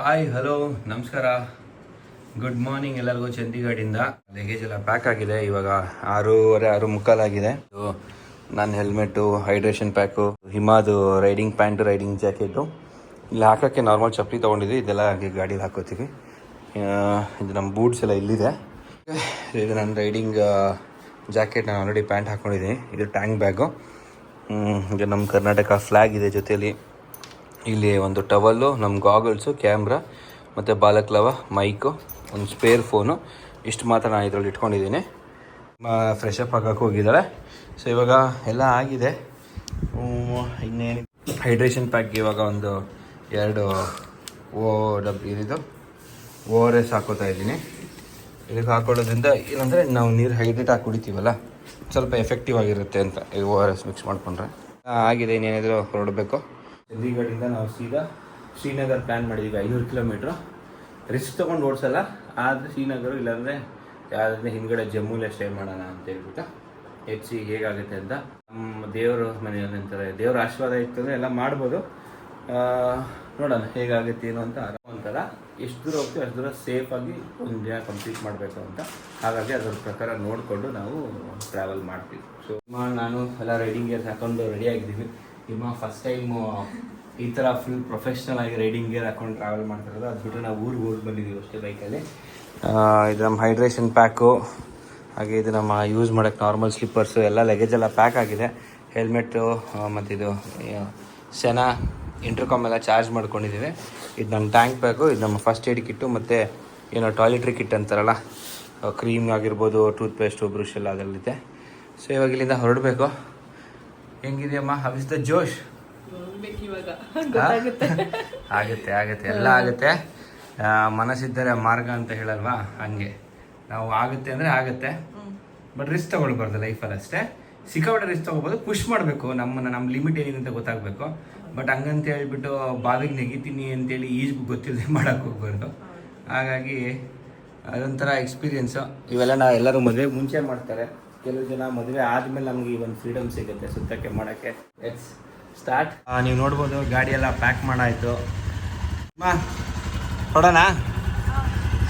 Hi hello ನಮಸ್ಕಾರ good morning ಎಲ್ಲರಿಗೂ. ಚಂಡೀಗಢಿಂದ luggage ಎಲ್ಲ ಪ್ಯಾಕ್ ಆಗಿದೆ. ಇವಾಗ 6:30 ಆಗಿದೆ. ನನ್ನ ಹೆಲ್ಮೆಟ್ಟು, ಹೈಡ್ರೇಷನ್ ಪ್ಯಾಕು, ಹಿಮಾದು ರೈಡಿಂಗ್ ಪ್ಯಾಂಟು, ರೈಡಿಂಗ್ ಜಾಕೆಟು, ಇಲ್ಲಿ ಹಾಕೋಕ್ಕೆ ನಾರ್ಮಲ್ ಚಪ್ಪಲಿ ತೊಗೊಂಡಿದ್ವಿ. ಇದೆಲ್ಲ ಗಾಡೀಲಿ ಹಾಕೋತೀವಿ. ಇದು ನಮ್ಮ ಬೂಟ್ಸ್ ಎಲ್ಲ ಇಲ್ಲಿದೆ. ಇದು ನನ್ನ ರೈಡಿಂಗ್ ಜಾಕೆಟ್. ನಾನು ಆಲ್ರೆಡಿ ಪ್ಯಾಂಟ್ ಹಾಕ್ಕೊಂಡಿದ್ದೀನಿ. ಇದು ಟ್ಯಾಂಕ್ ಬ್ಯಾಗು. ಇದು ನಮ್ಮ ಕರ್ನಾಟಕ ಫ್ಲ್ಯಾಗ್ ಇದೆ ಜೊತೆಯಲ್ಲಿ. ಇಲ್ಲಿ ಒಂದು ಟವಲ್ಲು, ನಮ್ಮ ಗಾಗಲ್ಸು, ಕ್ಯಾಮ್ರಾ ಮತ್ತು ಬಾಲಕ್ಲವ, ಮೈಕು, ಒಂದು ಸ್ಪೇರ್ ಫೋನು, ಇಷ್ಟು ಮಾತ್ರ ನಾನು ಇದರಲ್ಲಿ ಇಟ್ಕೊಂಡಿದ್ದೀನಿ. ಫ್ರೆಶ್ ಅಪ್ ಆಗೋಕ್ಕೆ ಹೋಗಿದ್ದಾಳೆ. ಸೊ ಇವಾಗ ಎಲ್ಲ ಆಗಿದೆ. ಇನ್ನೇನು ಹೈಡ್ರೇಷನ್ ಪ್ಯಾಕ್ ಇವಾಗ ಒಂದು 2 ORS ಹಾಕೋತಾ ಇದ್ದೀನಿ. ಇದಕ್ಕೆ ಹಾಕೊಳ್ಳೋದ್ರಿಂದ ಏನಂದರೆ ನಾವು ನೀರು ಹೈಡ್ರೇಟ್ ಆಗಿ ಕುಡಿತೀವಲ್ಲ, ಸ್ವಲ್ಪ ಎಫೆಕ್ಟಿವ್ ಆಗಿರುತ್ತೆ ಅಂತ ಈ ORS ಮಿಕ್ಸ್ ಮಾಡಿಕೊಂಡ್ರೆ. ಆಗಿದೆ. ಇನ್ನೇನಿದ್ರು ಹೊರಡಬೇಕು. ಚಂಡೀಗಢಿಂದ ನಾವು ಸೀದಾ ಶ್ರೀನಗರ್ ಪ್ಲ್ಯಾನ್ ಮಾಡಿದ್ದೀವಿ. 500 ಕಿಲೋಮೀಟ್ರು. ರಿಸ್ಕ್ ತೊಗೊಂಡು ಓಡಿಸಲ್ಲ, ಆದರೆ ಶ್ರೀನಗರ ಇಲ್ಲಾಂದರೆ ಯಾವುದಾದ್ರೆ ಹಿಂದ್ಗಡೆ ಜಮ್ಮುಲೇ ಸ್ಟೇ ಮಾಡೋಣ ಅಂತ ಹೇಳ್ಬಿಟ್ಟು ಹೆಚ್ಚಿ ಹೇಗಾಗುತ್ತೆ ಅಂತ. ನಮ್ಮ ದೇವರು ಮನೆ ಅಂತಾರೆ, ದೇವ್ರ ಆಶೀರ್ವಾದ ಇತ್ತು ಅಂದರೆ ಎಲ್ಲ ಮಾಡ್ಬೋದು. ನೋಡೋಣ ಹೇಗಾಗುತ್ತೆ ಏನು ಅಂತ. ಒಂಥರ ಎಷ್ಟು ದೂರ ಹೋಗ್ತೀವಿ ಅಷ್ಟು ದೂರ ಸೇಫಾಗಿ ಒಂದು ದಿನ ಕಂಪ್ಲೀಟ್ ಮಾಡಬೇಕು ಅಂತ. ಹಾಗಾಗಿ ಅದರ ಪ್ರಕಾರ ನೋಡಿಕೊಂಡು ನಾವು ಟ್ರಾವೆಲ್ ಮಾಡ್ತೀವಿ. ಸೊ ನಾನು ಎಲ್ಲ ರೈಡಿಂಗ್ ಗೇರ್ಸ್ ಹಾಕೊಂಡು ರೆಡಿಯಾಗಿದ್ದೀವಿ. ಫಸ್ಟ್ ಟೈಮು ಈ ಥರ ಫುಲ್ ಪ್ರೊಫೆಷ್ನಲ್ ಆಗಿ ರೈಡಿಂಗ್ ಗೇರ್ ಹಾಕೊಂಡು ಟ್ರಾವೆಲ್ ಮಾಡ್ತಿರೋದು. ಅದು ಬಿಟ್ಟರೆ ನಾವು ಊರಿಗೆ ಹೋಗಿ ಬಂದಿದ್ದೀವಿ ಅಷ್ಟೇ ಬೈಕಲ್ಲಿ. ಇದು ನಮ್ಮ ಹೈಡ್ರೇಷನ್ ಪ್ಯಾಕು, ಹಾಗೆ ಇದು ನಮ್ಮ ಯೂಸ್ ಮಾಡೋಕ್ಕೆ ನಾರ್ಮಲ್ ಸ್ಲಿಪ್ಪರ್ಸು, ಎಲ್ಲ ಲಗೇಜೆಲ್ಲ ಪ್ಯಾಕ್ ಆಗಿದೆ. ಹೆಲ್ಮೆಟ್ಟು ಮತ್ತು ಇದು ಸೆನಾ ಇಂಟರ್ಕಾಮ್ ಎಲ್ಲ ಚಾರ್ಜ್ ಮಾಡ್ಕೊಂಡಿದ್ದೀವಿ. ಇದು ನಮ್ಮ ಟ್ಯಾಂಕ್ ಪ್ಯಾಕು, ಇದು ನಮ್ಮ ಫಸ್ಟ್ ಏಡ್ ಕಿಟ್ಟು, ಮತ್ತು ಏನೋ ಟಾಯ್ಲೆಟ್ರಿ ಕಿಟ್ ಅಂತಾರಲ್ಲ, ಕ್ರೀಮ್ ಆಗಿರ್ಬೋದು, ಟೂತ್ಪೇಸ್ಟು, ಬ್ರಷ್ ಎಲ್ಲ ಅದರಲ್ಲಿದೆ. ಸೊ ಇವಾಗ ಇಲ್ಲಿಂದ ಹೊರಡಬೇಕು. ಹೆಂಗಿದೆಯಮ್ಮ? ಹವಿಸ್ ದ ಜೋಶ್? ಆಗುತ್ತೆ ಎಲ್ಲ ಆಗುತ್ತೆ. ಮನಸ್ಸಿದ್ದರೆ ಮಾರ್ಗ ಅಂತ ಹೇಳಲ್ವಾ, ಹಂಗೆ ನಾವು ಆಗುತ್ತೆ ಅಂದರೆ ಆಗುತ್ತೆ. ಬಟ್ ರಿಸ್ಕ್ ತೊಗೊಳ್ಬಾರ್ದು ಲೈಫಲ್ಲಿ ಅಷ್ಟೇ. ಸಿಕ್ಕಾಪಟ್ಟೆ ರಿಸ್ಕ್ ತೊಗೋಬೋದು, ಪುಷ್ ಮಾಡಬೇಕು. ನಮ್ಮ ಲಿಮಿಟ್ ಏನಿದೆ ಅಂತ ಗೊತ್ತಾಗಬೇಕು. ಬಟ್ ಹಂಗಂತ ಹೇಳ್ಬಿಟ್ಟು ಬಾವಿಗೆ ನೆಗಿತೀನಿ ಅಂತೇಳಿ ಈಜ್ಗೆ ಗೊತ್ತಿಲ್ಲದೆ ಮಾಡೋಕ್ಕೆ ಹೋಗ್ಬಾರ್ದು. ಹಾಗಾಗಿ ಅದೊಂಥರ ಎಕ್ಸ್ಪೀರಿಯೆನ್ಸು. ಇವೆಲ್ಲ ನಾವು ಎಲ್ಲರೂ ಮದುವೆಗೆ ಮುಂಚೆ ಮಾಡ್ತಾರೆ. ಕೆಲವು ಜನ ಮದುವೆ ಆದಮೇಲೆ ನಮಗೆ ಈ ಒಂದು ಫ್ರೀಡಮ್ ಸಿಗುತ್ತೆ ಸುತ್ತಕ್ಕೆ ಮಾಡೋಕ್ಕೆ. Let's start. ನೀವು ನೋಡ್ಬೋದು ಗಾಡಿ ಎಲ್ಲ ಪ್ಯಾಕ್ ಮಾಡಾಯಿತು. ಹೊಡೋಣ?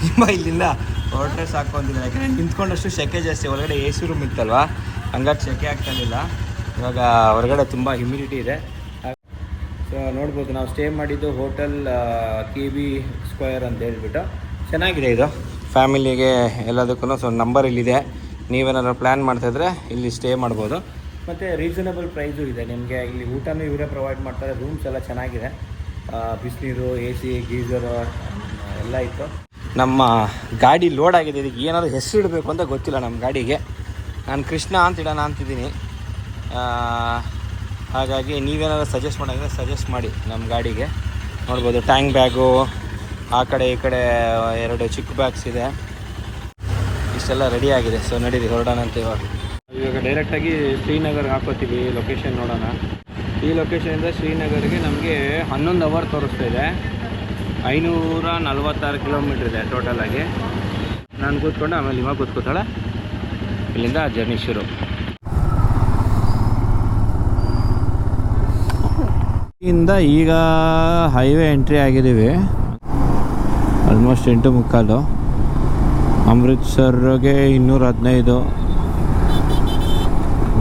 ನಿಮ್ಮ ಇಲ್ಲಿಂದ ಹೊರಟ್ರೆ ಸಾಕೊಂದಿಲ್ಲ, ಯಾಕಂದರೆ ನಿಂತ್ಕೊಂಡಷ್ಟು ಸೆಕೆ ಜಾಸ್ತಿ. ಒಳಗಡೆ AC ರೂಮ್ ಇತ್ತಲ್ವಾ, ಹಂಗಾಗಿ ಸೆಕೆ ಆಗ್ತಾಯಿಲ್ಲ. ಇವಾಗ ಹೊರಗಡೆ ತುಂಬ ಹ್ಯುಮಿಡಿಟಿ ಇದೆ. ಸೊ ನೋಡ್ಬೋದು, ನಾವು ಸ್ಟೇ ಮಾಡಿದ್ದು ಹೋಟೆಲ್ KB ಸ್ಕ್ವೇರ್ ಅಂತ ಹೇಳ್ಬಿಟ್ಟು. ಚೆನ್ನಾಗಿದೆ ಇದು ಫ್ಯಾಮಿಲಿಗೆ ಎಲ್ಲದಕ್ಕೂ. ಸೊ ನಂಬರ್ ಇಲ್ಲಿದೆ. ನೀವೇನಾದ್ರು ಪ್ಲ್ಯಾನ್ ಮಾಡ್ತಾಯಿದ್ರೆ ಇಲ್ಲಿ ಸ್ಟೇ ಮಾಡ್ಬೋದು. ಮತ್ತು ರೀಸನಬಲ್ ಪ್ರೈಸು ಇದೆ ನಿಮಗೆ. ಇಲ್ಲಿ ಊಟನೂ ಇವರೇ ಪ್ರೊವೈಡ್ ಮಾಡ್ತಾರೆ. ರೂಮ್ಸ್ ಎಲ್ಲ ಚೆನ್ನಾಗಿದೆ. ಬಿಸಿನೀರು, AC, ಗೀಝರು ಎಲ್ಲ ಇತ್ತು. ನಮ್ಮ ಗಾಡಿ ಲೋಡ್ ಆಗಿದೆ. ಇದಕ್ಕೆ ಏನಾದರೂ ಹೆಸರು ಇಡಬೇಕು ಅಂತ ಗೊತ್ತಿಲ್ಲ ನಮ್ಮ ಗಾಡಿಗೆ. ನಾನು ಕೃಷ್ಣ ಅಂತ ಇಡೋಣ ಅಂತಿದ್ದೀನಿ. ಹಾಗಾಗಿ ನೀವೇನಾದ್ರು ಸಜೆಸ್ಟ್ ಮಾಡಿದ್ರೆ ಸಜೆಸ್ಟ್ ಮಾಡಿ ನಮ್ಮ ಗಾಡಿಗೆ. ನೋಡ್ಬೋದು ಟ್ಯಾಂಕ್ ಬ್ಯಾಗು, ಆ ಕಡೆ ಈ ಕಡೆ 2 ಚಿಕ್ಕ ಬ್ಯಾಗ್ಸ್ ಇದೆ. ಇಷ್ಟೆಲ್ಲ ರೆಡಿ ಆಗಿದೆ. ಸೊ ನಡೀರಿ ಹೊರಡೋಣ ಅಂತ. ಇವಾಗ ಡೈರೆಕ್ಟಾಗಿ ಶ್ರೀನಗರ್ಗೆ ಹಾಕೋತೀವಿ. ಲೊಕೇಶನ್ ನೋಡೋಣ. ಈ ಲೊಕೇಶನಿಂದ ಶ್ರೀನಗರ್ಗೆ ನಮಗೆ 11 ಅವರ್ ತೋರಿಸ್ತಾ ಇದೆ. 546 ಕಿಲೋಮೀಟ್ರ್ ಇದೆ ಟೋಟಲಾಗಿ. ನಾನು ಕೂತ್ಕೊಂಡು ಆಮೇಲೆ ಇವಾಗ ಕೂತ್ಕೋತಾಳೆ. ಇಲ್ಲಿಂದ ಜರ್ನಿ ಶುರು. ಇಂದ ಈಗ ಹೈವೇ ಎಂಟ್ರಿ ಆಗಿದ್ದೀವಿ. ಆಲ್ಮೋಸ್ಟ್ 8:45. ಅಮೃತ್ಸರ್ಗೆ 215,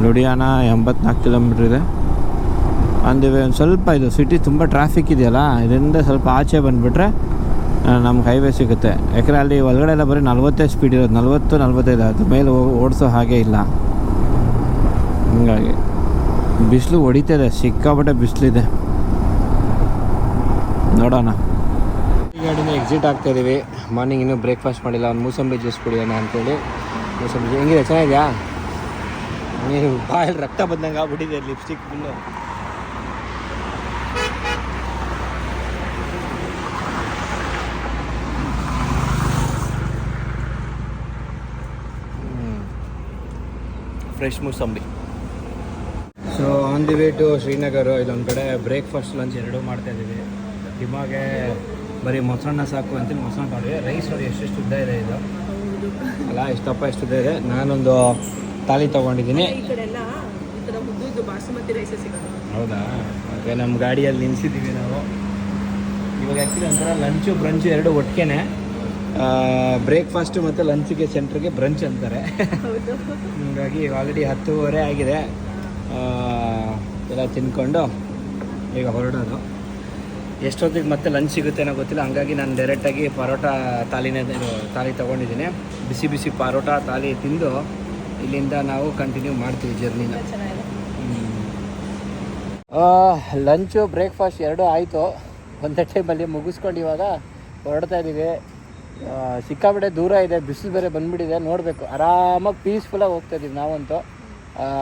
ಲುಧಿಯಾನ 84 ಕಿಲೋಮೀಟ್ರ್ ಇದೆ. ಅಂದಿವೆ ಒಂದು ಸ್ವಲ್ಪ ಇದು ಸಿಟಿ ತುಂಬ ಟ್ರಾಫಿಕ್ ಇದೆಯಲ್ಲ, ಇದರಿಂದ ಸ್ವಲ್ಪ ಆಚೆ ಬಂದುಬಿಟ್ರೆ ನಮ್ಗೆ ಹೈವೇ ಸಿಗುತ್ತೆ. ಯಾಕಂದರೆ ಅಲ್ಲಿ ಒಳಗಡೆ ಎಲ್ಲ ಬರೀ 40 ಸ್ಪೀಡ್ ಇರೋದು, 40-45. ಅದು ಮೇಲೆ ಓಡಿಸೋ ಹಾಗೆ ಇಲ್ಲ. ಹೀಗಾಗಿ ಬಿಸಿಲು ಹೊಡಿತಿದೆ, ಸಿಕ್ಕಾಪಟ್ಟೆ ಬಿಸಿಲಿದೆ. ನೋಡೋಣ. ಈ ಗಾಡಿನ ಎಕ್ಸಿಟ್ ಆಗ್ತಾಯಿದ್ದೀವಿ. ಮಾರ್ನಿಂಗ್ ಇನ್ನೂ ಬ್ರೇಕ್ಫಾಸ್ಟ್ ಮಾಡಿಲ್ಲ. ಒಂದು ಮೂಸಂಬಿ ಜ್ಯೂಸ್ ಕುಡಿಯೋಣ ಅಂತೇಳಿ. ಮೂಸಂಬಿ ಹೆಂಗಿದೆ? ಚೆನ್ನಾಗಿದೆಯಾ? ನೀವು ಬಾಯಲ್ಲಿ ರಕ್ತ ಬಂದಂಗೆ ಆಗ್ಬಿಟ್ಟಿದೆ. Lipstick full. ಫ್ರೆಶ್ ಮೂಸಂಬಿ. So on the way to Srinagar. ಇಲ್ಲೊಂದು ಕಡೆ ಬ್ರೇಕ್ಫಾಸ್ಟ್, ಲಂಚ್ ಎರಡೂ ಮಾಡ್ತಾಯಿದ್ದೀವಿ. ಹಿಮಾಗೆ ಬರೀ ಮೊಸರನ್ನ ಸಾಕು ಅಂತೇಳಿ ಮೊಸರನ್ನ ತೊಗೊಂಡ್ವಿ. ರೈಸ್ ನೋಡಿ ಎಷ್ಟೆಷ್ಟು ಉದ್ದ ಇದೆ ಇದು ಅಲ್ಲ, ಎಷ್ಟಪ್ಪ ಎಷ್ಟು ಉದ್ದ ಇದೆ. ನಾನೊಂದು ತಾಲಿ ತೊಗೊಂಡಿದ್ದೀನಿ. ಹೌದಾ? ಓಕೆ, ನಮ್ಮ ಗಾಡಿಯಲ್ಲಿ ನಿಲ್ಲಿಸಿದ್ದೀವಿ ನಾವು. ಇವಾಗ ಆ್ಯಕ್ಚುಲಿ ಒಂಥರ ಲಂಚು ಬ್ರಂಚು ಎರಡು ಒಟ್ಟಿಗೆ ಬ್ರೇಕ್ಫಾಸ್ಟು ಮತ್ತು ಲಂಚಿಗೆ ಸೆಂಟ್ರಿಗೆ ಬ್ರಂಚ್ ಅಂತಾರೆ. ಹೀಗಾಗಿ ಆಲ್ರೆಡಿ 10:30 ಆಗಿದೆ. ಎಲ್ಲ ತಿನ್ಕೊಂಡು ಈಗ ಹೊರಡೋದು. ಎಷ್ಟೊತ್ತಿಗೆ ಮತ್ತೆ ಲಂಚ್ ಸಿಗುತ್ತೇನೋ ಗೊತ್ತಿಲ್ಲ. ಹಂಗಾಗಿ ನಾನು ಡೈರೆಕ್ಟಾಗಿ ಪರೋಟ ತಾಲಿ ತೊಗೊಂಡಿದ್ದೀನಿ. ಬಿಸಿ ಬಿಸಿ ಪರೋಟ ತಾಲಿ ತಿಂದು ಇಲ್ಲಿಂದ ನಾವು ಕಂಟಿನ್ಯೂ ಮಾಡ್ತೀವಿ ಜರ್ನಿನ. ಲಂಚು ಬ್ರೇಕ್ಫಾಸ್ಟ್ ಎರಡೂ ಆಯಿತು. ಒಂದೇ ಟೈಮಲ್ಲಿ ಮುಗಿಸ್ಕೊಂಡು ಇವಾಗ ಹೊರಡ್ತಾ ಇದ್ದೀವಿ. ಸಿಕ್ಕಾಬಿಟ್ಟೆ ದೂರ ಇದೆ, ಬಿಸಿಲು ಬೇರೆ ಬಂದುಬಿಟ್ಟಿದೆ. ನೋಡಬೇಕು, ಆರಾಮಾಗಿ ಪೀಸ್ಫುಲ್ಲಾಗಿ ಹೋಗ್ತಾಯಿದ್ದೀವಿ ನಾವಂತೂ.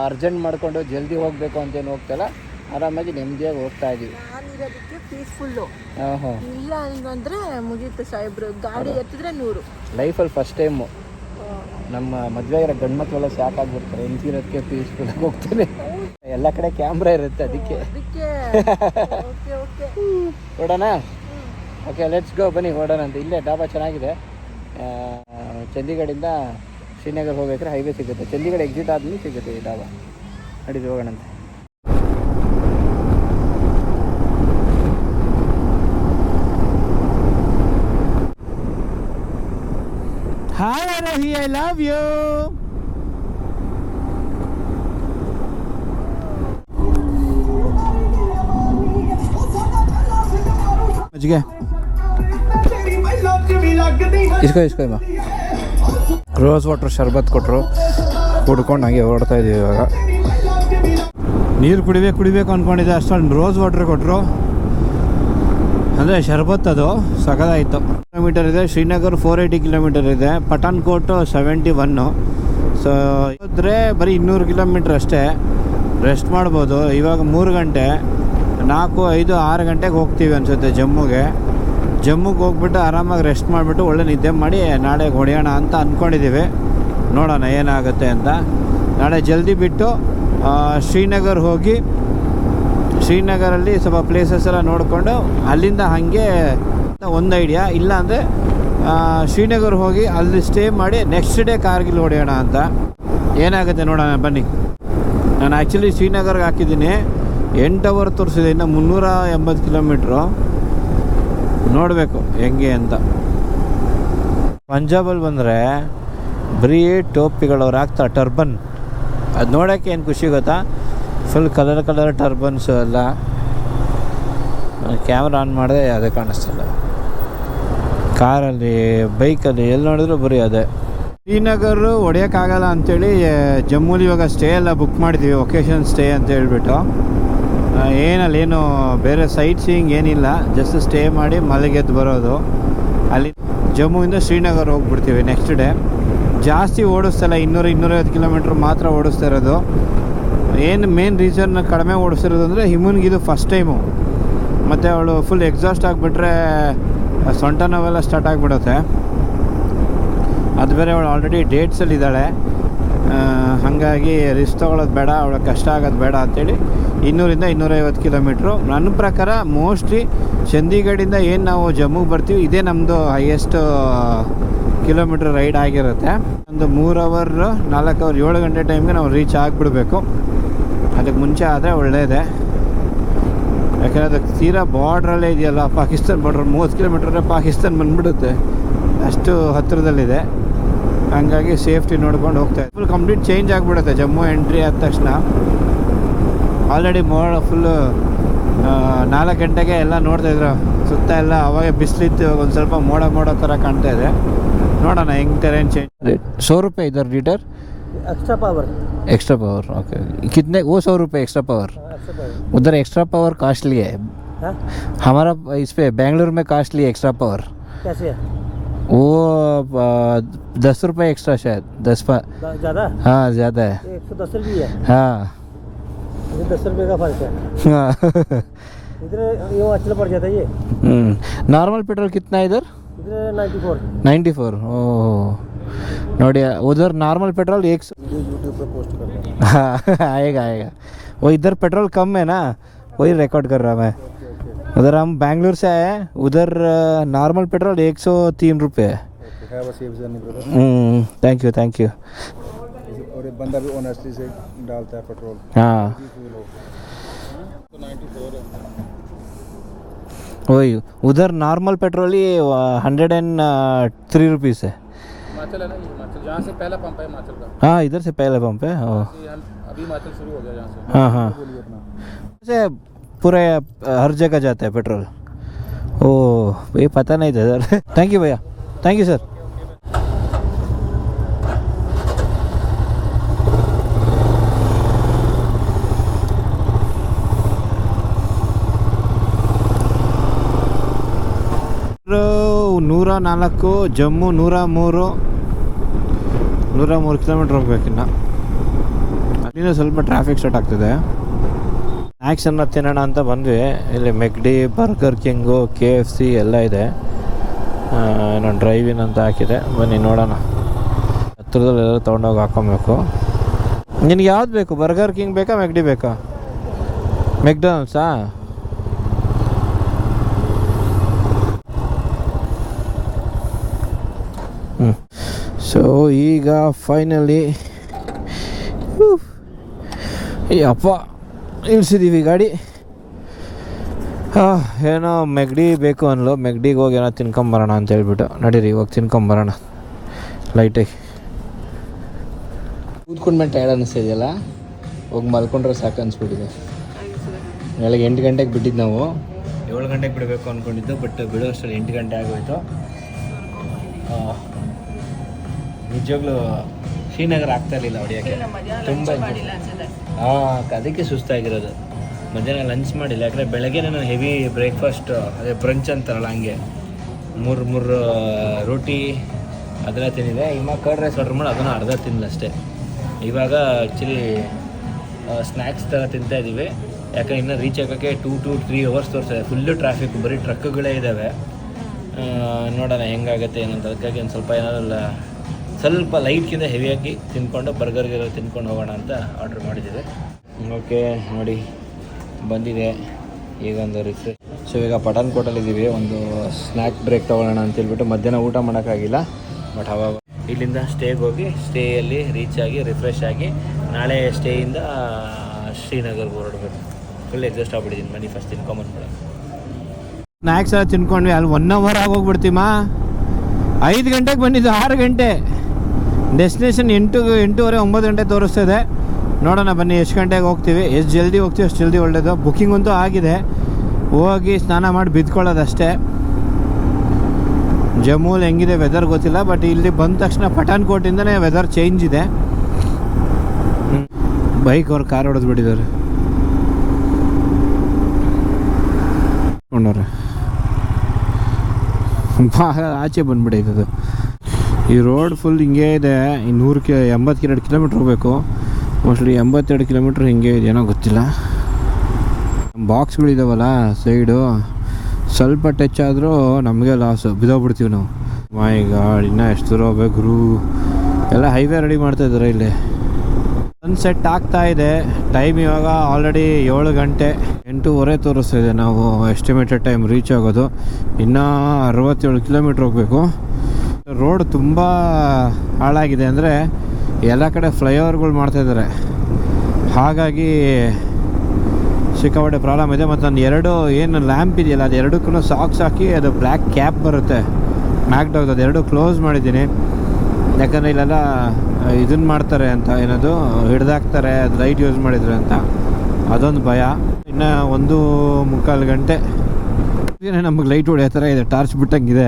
ಅರ್ಜೆಂಟ್ ಮಾಡಿಕೊಂಡು ಜಲ್ದಿ ಹೋಗಬೇಕು ಅಂತೇನು ಹೋಗ್ತಾಯಿಲ್ಲ, ಆರಾಮಾಗಿ ನೆಮ್ಮದಿಯಾಗಿ ಹೋಗ್ತಾ ಇದ್ದೀವಿ. ನಾನಿರೋದಕ್ಕೆ ಪೀಸ್ಫುಲ್ಲು. ಇಲ್ಲ ಅಂದರೆ ಮುಗೀತು ಸಾಹೇಬ್ರು. ಗಾಡಿ ಎತ್ತಿದ್ರೆ 100. ಲೈಫಲ್ಲಿ ಫಸ್ಟ್ ಟೈಮು ನಮ್ಮ ಮದುವೆ ಆಗಿರೋ ಗಂಡು ಮಕ್ಕಳೆಲ್ಲ ಸ್ಯಾಕ್ ಆಗಿಬಿಡ್ತಾರೆ. ಹೆಂಗಿರೋದಕ್ಕೆ ಪೀಸ್ಫುಲ್ಲಾಗಿ ಹೋಗ್ತೇನೆ. ಎಲ್ಲ ಕಡೆ ಕ್ಯಾಮ್ರಾ ಇರುತ್ತೆ, ಅದಕ್ಕೆ ಹೊಡೋಣ. ಓಕೆ, ಲೆಟ್ಸ್ ಗೋ, ಬನ್ನಿ ಹೊಡೋಣ ಅಂತ. ಇಲ್ಲೇ ಡಾಬಾ ಚೆನ್ನಾಗಿದೆ. ಚಂಡೀಗಢದಿಂದ ಶ್ರೀನಗರ್ ಹೋಗ್ಬೇಕಾದ್ರೆ ಹೈವೇ ಸಿಗುತ್ತೆ. ಚಂಡೀಗಢ ಎಕ್ಸಿಟ್ ಆದ್ಮೇಲೆ ಸಿಗುತ್ತೆ ಈ dhaba. ನಡೀದು ಹೋಗೋಣಂತೆ. Hi Arohi, I love you. Majage इसको इमा ರೋಸ್ ವಾಟರ್ ಶರ್ಬತ್ ಕೊಟ್ಟರು, ಕುಡ್ಕೊಂಡು ಹಾಗೆ ಹೊರಡ್ತಾ ಇದ್ದೀವಿ. ಇವಾಗ ನೀರು ಕುಡಿಬೇಕು ಅಂದ್ಕೊಂಡಿದ್ದೆ, ಅಷ್ಟೊಂದು ರೋಸ್ ವಾಟರ್ ಕೊಟ್ಟರು. ಅಂದರೆ ಶರ್ಬತ್ ಅದು ಸಖತ್ತಾಯಿತು. ಕಿಲೋಮೀಟರ್ ಇದೆ. ಶ್ರೀನಗರ್ 480 ಕಿಲೋಮೀಟರ್ ಇದೆ. ಪಠಾನ್ಕೋಟ್ 71. ಸೊ ಹೋದರೆ ಬರೀ 200 ಕಿಲೋಮೀಟ್ರ್ ಅಷ್ಟೇ. ರೆಸ್ಟ್ ಮಾಡ್ಬೋದು. ಇವಾಗ 3 ಗಂಟೆ, 4, 5, 6 ಗಂಟೆಗೆ ಹೋಗ್ತೀವಿ ಅನಿಸುತ್ತೆ ಜಮ್ಮುಗೆ ಹೋಗ್ಬಿಟ್ಟು ಆರಾಮಾಗಿ ರೆಸ್ಟ್ ಮಾಡಿಬಿಟ್ಟು ಒಳ್ಳೆ ನಿದ್ದೆ ಮಾಡಿ ನಾಳೆ ಹೊಡೆಯೋಣ ಅಂತ ಅಂದ್ಕೊಂಡಿದ್ದೀವಿ. ನೋಡೋಣ ಏನಾಗುತ್ತೆ ಅಂತ. ನಾಳೆ ಜಲ್ದಿ ಬಿಟ್ಟು ಶ್ರೀನಗರ್ ಹೋಗಿ ಶ್ರೀನಗರಲ್ಲಿ ಸ್ವಲ್ಪ ಪ್ಲೇಸಸ್ ಎಲ್ಲ ನೋಡಿಕೊಂಡು ಅಲ್ಲಿಂದ ಹಾಗೆ ಒಂದು ಐಡಿಯಾ. ಇಲ್ಲಾಂದರೆ ಶ್ರೀನಗರ್ ಹೋಗಿ ಅಲ್ಲಿ ಸ್ಟೇ ಮಾಡಿ ನೆಕ್ಸ್ಟ್ ಡೇ ಕಾರ್ಗಿಲ್ ಹೊಡೆಯೋಣ ಅಂತ. ಏನಾಗುತ್ತೆ ನೋಡೋಣ ಬನ್ನಿ. ನಾನು ಆ್ಯಕ್ಚುಲಿ ಶ್ರೀನಗರ್ಗೆ ಹಾಕಿದ್ದೀನಿ, 8 ಅವರ್ ತೋರಿಸಿದೆ. ಇನ್ನು 380 ಕಿಲೋಮೀಟ್ರು. ನೋಡಬೇಕು ಹೆಂಗೆ ಅಂತ. ಪಂಜಾಬಲ್ಲಿ ಬಂದರೆ ಬರೀ ಟೋಪಿಗಳವ್ರು ಹಾಕ್ತಾರೆ, ಟರ್ಬನ್. ಅದು ನೋಡೋಕ್ಕೆ ಏನು ಖುಷಿ ಗೊತ್ತಾ, ಫುಲ್ ಕಲರ್ ಟರ್ಬನ್ಸು ಎಲ್ಲ. ಕ್ಯಾಮ್ರಾ ಆನ್ ಮಾಡಿದೆ ಅದೇ ಕಾಣಿಸ್ತಲ್ಲ. ಕಾರಲ್ಲಿ, ಬೈಕಲ್ಲಿ ಎಲ್ಲಿ ನೋಡಿದ್ರು ಬರೀ ಅದೇ. ಶ್ರೀನಗರು ಹೊಡೆಯೋಕ್ಕಾಗಲ್ಲ ಅಂಥೇಳಿ ಜಮ್ಮುಲಿ ಇವಾಗ ಸ್ಟೇ ಎಲ್ಲ ಬುಕ್ ಮಾಡಿದ್ದೀವಿ, ಒಕೇಶನ್ ಸ್ಟೇ ಅಂತ ಹೇಳ್ಬಿಟ್ಟು. ಏನು ಬೇರೆ ಸೈಟ್ ಸೀಯಿಂಗ್ ಏನಿಲ್ಲ, ಜಸ್ಟ್ ಸ್ಟೇ ಮಾಡಿ ಮಲೆಗೆದ್ದು ಬರೋದು. ಅಲ್ಲಿ ಜಮ್ಮುವಿಂದ ಶ್ರೀನಗರ್ ಹೋಗ್ಬಿಡ್ತೀವಿ ನೆಕ್ಸ್ಟ್ ಡೇ. ಜಾಸ್ತಿ ಓಡಿಸ್ತಲ್ಲ, 200-250 ಕಿಲೋಮೀಟ್ರ್ ಮಾತ್ರ ಓಡಿಸ್ತಾ ಇರೋದು. ಏನು ಮೇನ್ ರೀಸನ್ ಕಡಿಮೆ ಓಡಿಸ್ತಿರೋದು ಅಂದರೆ ಹಿಮನ್ಗಿದು ಫಸ್ಟ್ ಟೈಮು. ಮತ್ತು ಅವಳು ಫುಲ್ ಎಕ್ಸಾಸ್ಟ್ ಆಗಿಬಿಟ್ರೆ ಸೊಂಟ ನೋವೆಲ್ಲ ಸ್ಟಾರ್ಟ್ ಆಗಿಬಿಡುತ್ತೆ. ಅದು ಬೇರೆ ಅವಳು ಆಲ್ರೆಡಿ ಡೇಟ್ಸಲ್ಲಿದ್ದಾಳೆ. ಹಾಗಾಗಿ ರಿಸ್ಕ್ ತೊಗೊಳ್ಳೋದು ಬೇಡ, ಅವಳಿಗೆ ಕಷ್ಟ ಆಗೋದು ಬೇಡ ಅಂಥೇಳಿ 200-250 ಕಿಲೋಮೀಟ್ರು. ನನ್ನ ಪ್ರಕಾರ ಮೋಸ್ಟ್ಲಿ ಚಂಡೀಗಢಿಂದ ಏನು ನಾವು ಜಮ್ಮುಗೆ ಬರ್ತೀವಿ, ಇದೇ ನಮ್ಮದು ಹೈಯೆಸ್ಟ್ ಕಿಲೋಮೀಟ್ರ್ ರೈಡ್ ಆಗಿರುತ್ತೆ. ಒಂದು 3 ಅವರ್ 4 ಅವರ್ 7 ಗಂಟೆ ಟೈಮ್ಗೆ ನಾವು ರೀಚ್ ಆಗಿಬಿಡ್ಬೇಕು. ಅದಕ್ಕೆ ಮುಂಚೆ ಆದರೆ ಒಳ್ಳೆಯದೇ. ಯಾಕೆಂದರೆ ಅದಕ್ಕೆ ತೀರಾ ಬಾರ್ಡ್ರಲ್ಲೇ ಇದೆಯಲ್ಲ, ಪಾಕಿಸ್ತಾನ ಬಾರ್ಡ್ರ್. 30 ಕಿಲೋಮೀಟ್ರೇ ಪಾಕಿಸ್ತಾನ ಬಂದುಬಿಡುತ್ತೆ, ಅಷ್ಟು ಹತ್ತಿರದಲ್ಲಿದೆ. ಹಂಗಾಗಿ ಸೇಫ್ಟಿ ನೋಡ್ಕೊಂಡು ಹೋಗ್ತಾಯಿದ್ದೆ. ಫುಲ್ ಕಂಪ್ಲೀಟ್ ಚೇಂಜ್ ಆಗಿಬಿಡುತ್ತೆ ಜಮ್ಮು ಎಂಟ್ರಿ ಆದ ತಕ್ಷಣ. ಆಲ್ರೆಡಿ ಫುಲ್ಲು 4 ಗಂಟೆಗೆ ಎಲ್ಲ ನೋಡ್ತಾಯಿದ್ರು ಸುತ್ತ ಎಲ್ಲ. ಅವಾಗ ಬಿಸಿಲಿತ್ತು, ಒಂದು ಸ್ವಲ್ಪ ಮೋಡ ಥರ ಕಾಣ್ತಾ ಇದೆ. ನೋಡೋಣ ಹೆಂಗೆ ಟೆರೇನ್ चेंज. 100 रुपये इधर लीटर एक्स्ट्रा पावर ओके. कितने वो 100 रुपये एक्स्ट्रा पावर? उधर एक्स्ट्रा पावर कॉस्टली है. हमारा इस पे बेंगलुरु में कॉस्टली एक्स्ट्रा पावर कैसे है? वो 10 रुपये एक्स्ट्रा शायद. 10 ज़्यादा? हाँ ज़्यादा है. 110 रुपये है. हाँ 10 रुपये का फर्क है. हाँ इधर ये अच्छा पड़ जाता है ये. नॉर्मल पेट्रोल कितना है इधर? 94. ओह नोड़ी उधर नॉर्मल पेट्रोल 100. यूट्यूब पे पोस्ट कर रहा हूं. हाँ आएगा. वो इधर पेट्रोल कम है ना, वही रिकॉर्ड कर रहा मैं. उधर हम बेंगलुरु से आए हैं, उधर नॉर्मल पेट्रोल 103 रुपये है. Thank you. और एक बंदा भी ऑनेस्टली से डालता है पेट्रोल. हाँ वही उधर नॉर्मल पेट्रोल ही 103 रुपीज़ है। हिमाचल है ना, हिमाचल जहाँ से पहला पंप है हिमाचल का। हाँ इधर से पहले पंप है। अभी हिमाचल शुरू हो गया जहाँ से। हाँ हाँ से पूरे हर जगह जाता है पेट्रोल। ओह ये पता नहीं था सर। थैंक यू भैया, थैंक यू सर। ನೂರ 4 ಜಮ್ಮು 103 ಕಿಲೋಮೀಟ್ರ್ ಹೋಗ್ಬೇಕಿನ್ನ. ಅಲ್ಲಿಂದ ಸ್ವಲ್ಪ ಟ್ರಾಫಿಕ್ ಸ್ಟಾರ್ಟ್ ಆಗ್ತಿದೆ. ಸ್ನ್ಯಾಕ್ಸನ್ನು ತಿನ್ನೋಣ ಅಂತ ಬಂದ್ವಿ. ಇಲ್ಲಿ ಮೆಕ್ಡಿ, ಬರ್ಗರ್ ಕಿಂಗು, KFC ಎಲ್ಲ ಇದೆ. ನಾನು ಡ್ರೈವಿನ್ ಅಂತ ಹಾಕಿದೆ, ಬನ್ನಿ ನೋಡೋಣ. ಹತ್ರದಲ್ಲೆಲ್ಲ ತೊಗೊಂಡೋಗಿ ಹಾಕೊಬೇಕು. ನಿನಗೆ ಯಾವ್ದು ಬೇಕು? ಬರ್ಗರ್ ಕಿಂಗ್ ಬೇಕಾ, ಮೆಕ್ಡಿ ಬೇಕಾ? ಮೆಕ್ಡೊನಾಲ್ಡ್ಸಾ? ಸೊ ಈಗ ಫೈನಲಿ ಅಪ್ಪ ಇಳಿಸಿದ್ದೀವಿ ಗಾಡಿ. ಏನೋ ಮೆಗ್ಡಿ ಬೇಕು ಅನ್ಲು, ಮೆಗ್ಡಿಗೆ ಹೋಗಿ ಏನೋ ತಿನ್ಕೊಂಬರೋಣ ಅಂತ ಹೇಳ್ಬಿಟ್ಟು ನಡೀರಿ ಇವಾಗ ತಿನ್ಕೊಂಬರೋಣ ಲೈಟಾಗಿ. ಕೂತ್ಕೊಂಡ್ಮೇಲೆ ಟೈರ್ಡ್ ಅನ್ನಿಸ್ತಿದೆಯಲ್ಲ, ಹೋಗಿ ಮಲ್ಕೊಂಡ್ರೆ ಸಾಕು ಅನಿಸ್ಬಿಟ್ಟಿದೆ. ಬೆಳಗ್ಗೆ 8 ಗಂಟೆಗೆ ಬಿಟ್ಟಿದ್ದು ನಾವು, 7 ಗಂಟೆಗೆ ಬಿಡಬೇಕು ಅಂದ್ಕೊಂಡಿದ್ದು, ಬಟ್ ಬಿಡೋ ಅಷ್ಟರಲ್ಲಿ 8 ಗಂಟೆ ಆಗೋಯ್ತು. ನಿಜವಾಗ್ಲೂ ಶ್ರೀನಗರ ಆಗ್ತಾ ಇರಲಿಲ್ಲ ಹೊಡಿಯೋಕ್ಕೆ, ತುಂಬ ಅದಕ್ಕೆ ಸುಸ್ತಾಗಿರೋದು. ಮಧ್ಯಾಹ್ನ ಲಂಚ್ ಮಾಡಿಲ್ಲ, ಯಾಕಂದರೆ ಬೆಳಗ್ಗೆ ನಾನು ಹೆವಿ ಬ್ರೇಕ್ಫಾಸ್ಟ್, ಅದೇ ಬ್ರಂಚ್ ಅಂತಾರಲ್ಲ ಹಂಗೆ 3 ರೋಟಿ ಅದೆಲ್ಲ ತಿಂದಿದೆ. ಇವಾಗ ಕರ್ಡ್ ರೈಸ್ ಆರ್ಡ್ರ್ ಮಾಡಿ ಅದನ್ನು ಅರ್ಧ ತಿನ್ನಲ್ಲ ಅಷ್ಟೇ. ಇವಾಗ ಆ್ಯಕ್ಚುಲಿ ಸ್ನ್ಯಾಕ್ಸ್ ಥರ ತಿಂತಾಯಿದ್ದೀವಿ, ಯಾಕಂದ್ರೆ ಇನ್ನೂ ರೀಚ್ ಆಗೋಕ್ಕೆ 2 to 3 hours ತೋರಿಸಿದೆ. ಫುಲ್ಲು ಟ್ರಾಫಿಕ್, ಬರೀ ಟ್ರಕ್ಗಳೇ ಇದ್ದಾವೆ. ನೋಡೋಣ ಹೆಂಗಾಗುತ್ತೆ ಏನಂತ. ಅದಕ್ಕಾಗಿ ಒಂದು ಸ್ವಲ್ಪ ಏನಾದರೂ ಸ್ವಲ್ಪ ಲೈಟ್ಗಿಂತ ಹೆವಿಯಾಗಿ ತಿಂದ್ಕೊಂಡು ಬರ್ಗರ್ಗೆಲ್ಲ ತಿನ್ಕೊಂಡು ಹೋಗೋಣ ಅಂತ ಆರ್ಡ್ರ್ ಮಾಡಿದ್ದೀವಿ. ಓಕೆ ನೋಡಿ ಬಂದಿದೆ ಈಗ ಒಂದು ರಿಫ್ರೆಶ್. ಸೊ ಈಗ ಪಠಾನ್ಕೋಟಲ್ಲಿದ್ದೀವಿ, ಒಂದು ಸ್ನ್ಯಾಕ್ ಬ್ರೇಕ್ ತೊಗೊಳ್ಳೋಣ ಅಂತೇಳ್ಬಿಟ್ಟು. ಮಧ್ಯಾಹ್ನ ಊಟ ಮಾಡೋಕ್ಕಾಗಿಲ್ಲ, ಬಟ್ ಅವಾಗ ಇಲ್ಲಿಂದ ಸ್ಟೇಗೆ ಹೋಗಿ ಸ್ಟೇಯಲ್ಲಿ ರೀಚ್ ಆಗಿ ರಿಫ್ರೆಶ್ ಆಗಿ ನಾಳೆ ಸ್ಟೇಯಿಂದ ಶ್ರೀನಗರ್ಗೆ ಹೊರಡಬೇಕು. ಫುಲ್ ಎಕ್ಸಾಸ್ಟ್ ಆಗ್ಬಿಟ್ಟಿದ್ದೀನಿ. ಬನ್ನಿ ಫಸ್ಟ್ ತಿನ್ಕೊಂಬಂದ್ಬಿಡ. ಸ್ನ್ಯಾಕ್ಸ್ ಎಲ್ಲ ತಿನ್ಕೊಂಡ್ವಿ, ಅಲ್ಲಿ 1 hour ಆಗೋಗ್ಬಿಡ್ತೀಮ. 5 ಗಂಟೆಗೆ ಬಂದಿದ್ದು, 6 ಗಂಟೆ ಡೆಸ್ಟಿನೇಷನ್. 8:30 9 ಗಂಟೆ ತೋರಿಸ್ತಿದೆ. ನೋಡೋಣ ಬನ್ನಿ ಎಷ್ಟು ಗಂಟೆಗೆ ಹೋಗ್ತೀವಿ. ಎಷ್ಟು ಜಲ್ದಿ ಹೋಗ್ತೀವಿ ಅಷ್ಟು ಜಲ್ದಿ ಒಳ್ಳೆಯದು. ಬುಕ್ಕಿಂಗ್ ಅಂತೂ ಆಗಿದೆ, ಹೋಗಿ ಸ್ನಾನ ಮಾಡಿ ಬಿದ್ಕೊಳ್ಳೋದಷ್ಟೇ. ಜಮ್ಮೂಲಿ ಹೆಂಗಿದೆ ವೆದರ್ ಗೊತ್ತಿಲ್ಲ, ಬಟ್ ಇಲ್ಲಿ ಬಂದ ತಕ್ಷಣ ಪಠಾನ್ಕೋಟಿಂದನೇ ವೆದರ್ ಚೇಂಜ್ ಇದೆ. ಬೈಕ್ ಅವ್ರು ಕಾರ್ ಹೊಡೆದ್ಬಿಟ್ಟಿದ್ದಾರೆ ಕೊಂಡವ್ರೆ. ಆಚೆ ಬಂದ್ಬಿಟ್ಟಿದ್ದು. ಈ ರೋಡ್ ಫುಲ್ ಹಿಂಗೆ ಇದೆ. 82 ಕಿಲೋಮೀಟ್ರ್ ಹೋಗಬೇಕು. ಮೋಸ್ಟ್ಲಿ 82 ಕಿಲೋಮೀಟ್ರ್ ಹಿಂಗೆ ಇದೆಯೇನೋ ಗೊತ್ತಿಲ್ಲ. ಬಾಕ್ಸ್ಗಳಿದಾವಲ್ಲ ಸೈಡು, ಸ್ವಲ್ಪ ಟಚ್ ಆದರೂ ನಮಗೆ ಲಾಸು, ಬಿದ್ದೋಗ್ಬಿಡ್ತೀವಿ ನಾವು. ಮೈ ಗಾಡ್, ಇನ್ನೂ ಎಷ್ಟು ದೂರ ಹೋಗ್ಬೇಕು. ಎಲ್ಲ ಹೈವೇ ರೆಡಿ ಮಾಡ್ತಾಯಿದ್ದಾರೆ ಇಲ್ಲಿ. ಸನ್ಸೆಟ್ ಆಗ್ತಾ ಇದೆ. ಟೈಮ್ ಇವಾಗ ಆಲ್ರೆಡಿ 7 ಗಂಟೆ 8:30 ತೋರಿಸ್ತಾ ಇದೆ. ನಾವು ಎಸ್ಟಿಮೇಟೆಡ್ ಟೈಮ್ ರೀಚ್ ಆಗೋದು ಇನ್ನೂ 67 ಕಿಲೋಮೀಟ್ರ್ ಹೋಗಬೇಕು. ರೋಡ್ ತುಂಬ ಹಾಳಾಗಿದೆ, ಅಂದರೆ ಎಲ್ಲ ಕಡೆ ಫ್ಲೈಓವರ್ಗಳು ಮಾಡ್ತಾಯಿದ್ದಾರೆ, ಹಾಗಾಗಿ ಸಿಕ್ಕಾಪಟ್ಟೆ ಪ್ರಾಬ್ಲಮ್ ಇದೆ. ಮತ್ತು ನಾನು 2 ಏನು ಲ್ಯಾಂಪ್ ಇದೆಯಲ್ಲ, ಅದು 2ಕ್ಕೂ ಸಾಕ್ಸ್ ಹಾಕಿ ಅದು ಬ್ಲ್ಯಾಕ್ ಕ್ಯಾಪ್ ಬರುತ್ತೆ ಮ್ಯಾಕ್ಡಾಗ್ದು, ಅದು 2 ಕ್ಲೋಸ್ ಮಾಡಿದ್ದೀನಿ. ಯಾಕಂದರೆ ಇಲ್ಲೆಲ್ಲ ಇದನ್ನು ಮಾಡ್ತಾರೆ ಅಂತ, ಏನದು ಹಿಡ್ದಾಕ್ತಾರೆ, ಅದು ಲೈಟ್ ಯೂಸ್ ಮಾಡಿದ್ರೆ ಅಂತ, ಅದೊಂದು ಭಯ. ಇನ್ನು 1:45 ಗಂಟೆ ನಮಗೆ ಲೈಟ್ ಹೊಡೆಯೋ ಥರ ಇದೆ, ಟಾರ್ಚ್ ಬಿಟ್ಟಂಗಿದೆ.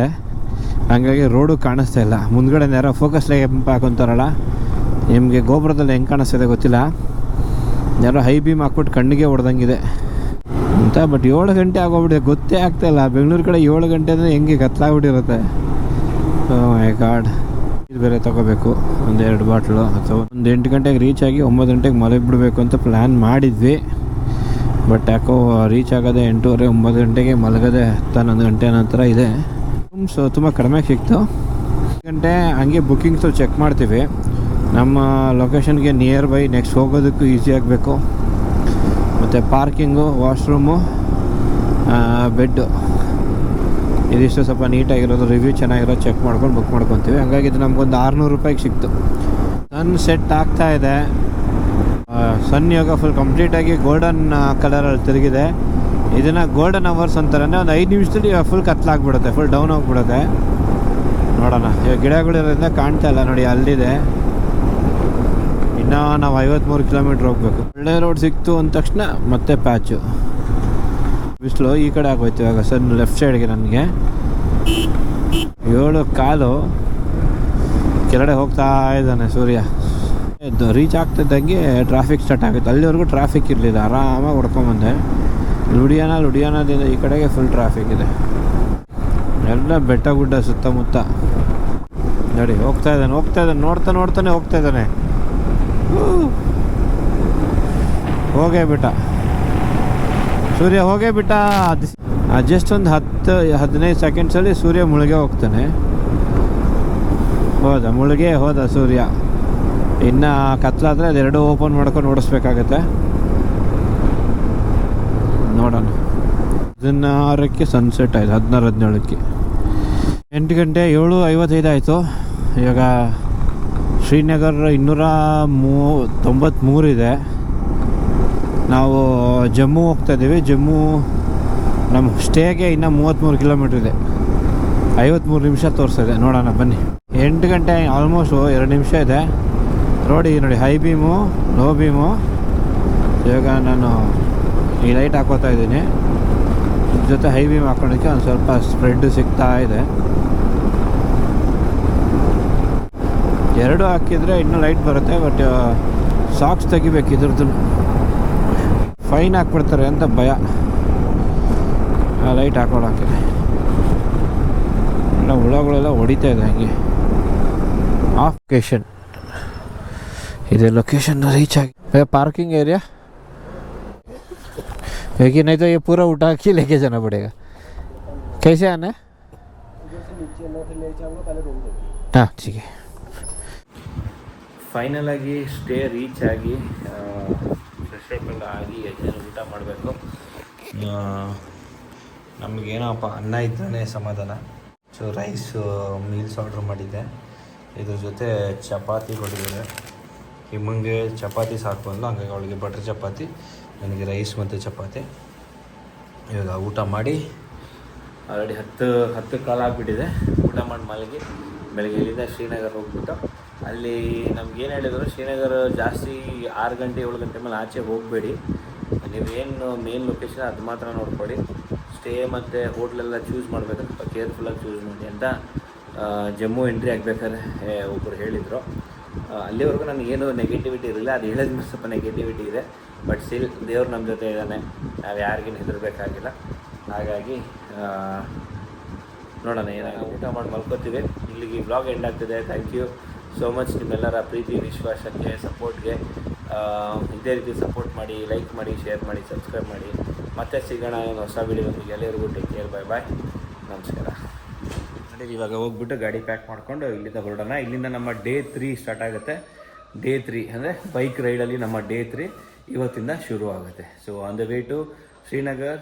ಹಾಗಾಗಿ ರೋಡು ಕಾಣಿಸ್ತಾ ಇಲ್ಲ. ಮುಂದ್ಗಡೆ ಯಾರೋ ಫೋಕಸ್ ಲೈಟ್ ಹಾಕೊಂತಾರಲ್ಲ, ನಿಮಗೆ ಗೋಪುರದಲ್ಲಿ ಹೆಂಗೆ ಕಾಣಿಸ್ತಿದೆ ಗೊತ್ತಿಲ್ಲ, ಯಾರೋ ಹೈ ಬೀಮ್ ಹಾಕ್ಬಿಟ್ಟು ಕಣ್ಣಿಗೆ ಹೊಡೆದಂಗಿದೆ ಅಂತ. ಬಟ್ 7 ಗಂಟೆ ಆಗೋಗ್ಬಿಟ್ಟಿದೆ, ಗೊತ್ತೇ ಆಗ್ತಾಯಿಲ್ಲ. ಬೆಂಗಳೂರು ಕಡೆ 7 ಗಂಟೆ ಅಂದರೆ ಹೆಂಗೆ ಕತ್ಲಾಗ್ಬಿಟ್ಟಿರುತ್ತೆ. ಮೈ ಗಾಡ್. ಇದು ಬೇರೆ ತೊಗೋಬೇಕು, 1-2 ಬಾಟ್ಲು. ಅಥವಾ ಒಂದು 8 ಗಂಟೆಗೆ ರೀಚ್ ಆಗಿ 9 ಗಂಟೆಗೆ ಮಲಗಿಬಿಡ್ಬೇಕು ಅಂತ ಪ್ಲ್ಯಾನ್ ಮಾಡಿದ್ವಿ. ಬಟ್ ಯಾಕೋ ರೀಚ್ ಆಗೋದೆ 8:30 9 ಗಂಟೆಗೆ, ಮಲಗೋದೆ 10-11 ಗಂಟೆ ನಂತರ ಇದೆ. ರೂಮ್ಸು ತುಂಬ ಕಡಿಮೆ ಸಿಕ್ತು. 1 ಗಂಟೆ ಹಂಗೆ ಬುಕ್ಕಿಂಗ್ಸು ಚೆಕ್ ಮಾಡ್ತೀವಿ. ನಮ್ಮ ಲೊಕೇಶನ್ಗೆ ನಿಯರ್ ಬೈ ನೆಕ್ಸ್ಟ್ ಹೋಗೋದಕ್ಕೂ ಈಸಿ ಆಗಬೇಕು. ಮತ್ತು ಪಾರ್ಕಿಂಗು, ವಾಶ್ರೂಮು, ಬೆಡ್ಡು ಇದಿಷ್ಟು ಸ್ವಲ್ಪ ನೀಟಾಗಿರೋದು, ರಿವ್ಯೂ ಚೆನ್ನಾಗಿರೋದು ಚೆಕ್ ಮಾಡ್ಕೊಂಡು ಬುಕ್ ಮಾಡ್ಕೊತೀವಿ. ಹಂಗಾಗಿ ಇದು ನಮಗೊಂದು 600 ರೂಪಾಯಿಗೆ ಸಿಕ್ತು. ಸನ್ ಸೆಟ್ ಆಗ್ತಾ ಇದೆ. ಸನ್ ಇವಾಗ ಫುಲ್ ಕಂಪ್ಲೀಟಾಗಿ ಗೋಲ್ಡನ್ ಕಲರಲ್ಲಿ ತಿರುಗಿದೆ. ಇದನ್ನು ಗೋಲ್ಡನ್ ಅವರ್ಸ್ ಅಂತಾರೆ. ಒಂದು 5 ನಿಮಿಷದಲ್ಲಿ ಫುಲ್ ಕತ್ಲಾಗ್ಬಿಡುತ್ತೆ, ಫುಲ್ ಡೌನ್ ಹೋಗ್ಬಿಡುತ್ತೆ. ನೋಡೋಣ, ಇವಾಗ ಗಿಡಗಳಿರೋದ್ರಿಂದ ಕಾಣ್ತಾ ಇಲ್ಲ ನೋಡಿ, ಅಲ್ಲಿದೆ. ಇನ್ನು ನಾವು 53 ಕಿಲೋಮೀಟ್ರ್ ಹೋಗ್ಬೇಕು. ಒಳ್ಳೆ ರೋಡ್ ಸಿಕ್ತು ಅಂದ ತಕ್ಷಣ ಮತ್ತೆ ಪ್ಯಾಚು ಬಿಸಿಲು ಈ ಕಡೆ ಆಗೋಯ್ತು. ಇವಾಗ ಸರ್ ಲೆಫ್ಟ್ ಸೈಡ್ಗೆ ನನಗೆ 7 ಕಾಲು ಕೆಳಗಡೆ ಹೋಗ್ತಾ ಇದ್ದಾನೆ ಸೂರ್ಯ. ರೀಚ್ ಆಗ್ತಿದ್ದಂಗೆ ಟ್ರಾಫಿಕ್ ಸ್ಟಾರ್ಟ್ ಆಗುತ್ತೆ. ಅಲ್ಲಿವರೆಗೂ ಟ್ರಾಫಿಕ್ ಇರಲಿಲ್ಲ, ಆರಾಮಾಗಿ ಹೊಡ್ಕೊಂಬಂದೆ. ಲುಡಿಯಾನದಿಂದ ಈ ಕಡೆಗೆ ಫುಲ್ ಟ್ರಾಫಿಕ್ ಇದೆ. ಎಲ್ಲ ಬೆಟ್ಟ ಗುಡ್ಡ ಸುತ್ತಮುತ್ತ ನೋಡಿ. ಹೋಗ್ತಾ ಇದ್ದಾನೆ ನೋಡ್ತಾನೆ ಹೋಗ್ತಾ ಇದ್ದಾನೆ. ಹೋಗೇ ಬಿಟ್ಟ ಸೂರ್ಯ, ಹೋಗೇ ಬಿಟ್ಟ. ಜಸ್ಟ್ ಒಂದು 10-15 ಸೆಕೆಂಡ್ಸಲ್ಲಿ ಸೂರ್ಯ ಮುಳುಗೆ ಹೋಗ್ತಾನೆ. ಹೋದ ಸೂರ್ಯ. ಇನ್ನು ಕತ್ಲಾದರೆ ಅದೆರಡು ಓಪನ್ ಮಾಡ್ಕೊಂಡು ಓಡಿಸ್ಬೇಕಾಗತ್ತೆ. ನೋಡೋಣ. 16ಕ್ಕೆ ಸನ್ಸೆಟ್ ಆಯಿತು, 16-17ಕ್ಕೆ. 8 ಗಂಟೆ 7:55 ಆಯಿತು. ಇವಾಗ ಶ್ರೀನಗರ್ 293 ಇದೆ. ನಾವು ಜಮ್ಮು ಹೋಗ್ತಾ ಇದ್ದೀವಿ. ಜಮ್ಮು ನಮ್ಮ ಸ್ಟೇಗೆ ಇನ್ನು 33 ಕಿಲೋಮೀಟ್ರ್ ಇದೆ. 53 ನಿಮಿಷ ತೋರಿಸ್ತಿದೆ. ನೋಡೋಣ ಬನ್ನಿ. 8 ಗಂಟೆ ಆಲ್ಮೋಸ್ಟ್ 2 ನಿಮಿಷ ಇದೆ. ರೋಡಿ ನೋಡಿ, ಹೈ ಬೀಮು, ಲೋ ಬೀಮು. ಇವಾಗ ನಾನು ಈ ಲೈಟ್ ಹಾಕೋತಾ ಇದ್ದೀನಿ, ಜೊತೆ ಹೈ ಬೀಮ್ ಹಾಕೊಳ್ಳೋಕ್ಕೆ ಒಂದು ಸ್ವಲ್ಪ ಸ್ಪ್ರೆಡ್ ಸಿಗ್ತಾ ಇದೆ. 2 ಹಾಕಿದರೆ ಇನ್ನೂ ಲೈಟ್ ಬರುತ್ತೆ. ಬಟ್ ಸಾಕ್ಸ್ ತೆಗಿಬೇಕು, ಇದ್ರದ್ದು ಫೈನ್ ಹಾಕ್ಬಿಡ್ತಾರೆ ಅಂತ ಭಯ ಆ ಲೈಟ್ ಹಾಕೊಳ್ಳೋಕ್ಕೆ. ಎಲ್ಲ ಹುಳಗಳೆಲ್ಲ ಹೊಡಿತಾ ಇದೆ ಹಂಗೆ. ಆಫ್ ಲೊಕೇಶನ್ ಇದೆ. ಲೊकेशन रीच आ गया. पार्किंग एरिया, लेकिन नहीं तो ये पूरा उठा के लेके जाना पड़ेगा. कैसे आना है? हाँ ठीक है. ಫೈನಲ್ ಆಗಿ ಸ್ಟೇ ರೀಚ್ ಆಗಿ ಫ್ರೆಶ್ ಅಪ್ ಎಲ್ಲ ಆಗಿ ಯಜ್ಞನ ಊಟ ಮಾಡಬೇಕು. ನಮಗೇನಪ್ಪ ಅನ್ನ ಇದ್ದರೆ ಸಮಾಧಾನ. ಸೊ ರೈಸು ಮೀಲ್ಸ್ ಆರ್ಡ್ರ್ ಮಾಡಿದ್ದೆ. ಇದ್ರ ಜೊತೆ ಚಪಾತಿ ಕೊಟ್ಟಿದ್ದಾರೆ. ಹಿಮ್ಮಂಗೆ ಚಪಾತಿ ಸಾಕು ಅಂದು, ಹಂಗಾಗಿ ಅವಳಿಗೆ ಬಟರ್ ಚಪಾತಿ, ನನಗೆ ರೈಸ್ ಮತ್ತು ಚಪಾತಿ. ಇವಾಗ ಊಟ ಮಾಡಿ ಆಲ್ರೆಡಿ 10 ಕಾಲ ಆಗಿಬಿಟ್ಟಿದೆ. ಊಟ ಮಾಡಿ ಮಲಗಿ ಬೆಳಗ್ಗೆ ಇಲ್ಲಿಂದ ಶ್ರೀನಗರ ಹೋಗ್ಬಿಟ್ಟು, ಅಲ್ಲಿ ನಮ್ಗೇನು ಹೇಳಿದ್ರು, ಶ್ರೀನಗರ ಜಾಸ್ತಿ 6 ಗಂಟೆ 7 ಗಂಟೆ ಮೇಲೆ ಆಚೆ ಹೋಗಬೇಡಿ, ನೀವೇನು ಮೇನ್ ಲೊಕೇಶನ್ ಅದು ಮಾತ್ರ ನೋಡ್ಕೊಳ್ಳಿ. ಸ್ಟೇ ಮತ್ತು ಹೋಟ್ಲೆಲ್ಲ ಚೂಸ್ ಮಾಡಬೇಕಾದ್ರೆ ಸ್ವಲ್ಪ ಕೇರ್ಫುಲ್ಲಾಗಿ ಚೂಸ್ ಮಾಡಿ ಅಂತ ಜಮ್ಮು ಎಂಟ್ರಿ ಆಗಬೇಕಾದ್ರೆ ಒಬ್ಬರು ಹೇಳಿದರು. ಅಲ್ಲಿವರೆಗೂ ನನಗೇನು ನೆಗೆಟಿವಿಟಿ ಇರಲಿಲ್ಲ. ಅದು ಹೇಳಿದ ಮೇಲೆ ಸ್ವಲ್ಪ ನೆಗೆಟಿವಿಟಿ ಇದೆ. ಬಟ್ ಸ್ಟಿಲ್ ದೇವ್ರು ನಮ್ಮ ಜೊತೆ ಇದ್ದಾನೆ, ನಾವು ಯಾರಿಗೇನು ಹೆದರಬೇಕಾಗಿಲ್ಲ. ಹಾಗಾಗಿ ನೋಡೋಣ ಏನಾಗ ಊಟ ಮಾಡಿ ಮಲ್ಕೋತೀವಿ. ಇಲ್ಲಿಗೆ ಬ್ಲಾಗ್ ಎಂಡ್ ಆಗ್ತಿದೆ. ಥ್ಯಾಂಕ್ ಯು ಸೋ ಮಚ್ ನಿಮ್ಮೆಲ್ಲರ ಪ್ರೀತಿ ವಿಶ್ವಾಸಕ್ಕೆ, ಸಪೋರ್ಟ್ಗೆ. ಇದೇ ರೀತಿ ಸಪೋರ್ಟ್ ಮಾಡಿ, ಲೈಕ್ ಮಾಡಿ, ಶೇರ್ ಮಾಡಿ, ಸಬ್ಸ್ಕ್ರೈಬ್ ಮಾಡಿ. ಮತ್ತೆ ಸಿಗೋಣ ಒಂದು ಹೊಸ ವೀಡಿಯೋದೊಂದಿಗೆ. ಎಲ್ಲರಿಗೂ ಟೇಕ್ ಕೇರ್. ಬಾಯ್ ನಮಸ್ಕಾರ. ಇವಾಗ ಹೋಗ್ಬಿಟ್ಟು ಗಾಡಿ ಪ್ಯಾಕ್ ಮಾಡಿಕೊಂಡು ಇಲ್ಲಿಂದ ಹೊರಡೋಣ. ಇಲ್ಲಿಂದ ನಮ್ಮ ಡೇ 3 ಸ್ಟಾರ್ಟ್ ಆಗುತ್ತೆ. ಡೇ 3 ಅಂದರೆ ಬೈಕ್ ರೈಡಲ್ಲಿ ನಮ್ಮ ಡೇ 3 ಇವತ್ತಿಂದ ಶುರು ಆಗುತ್ತೆ. So on the way to Srinagar.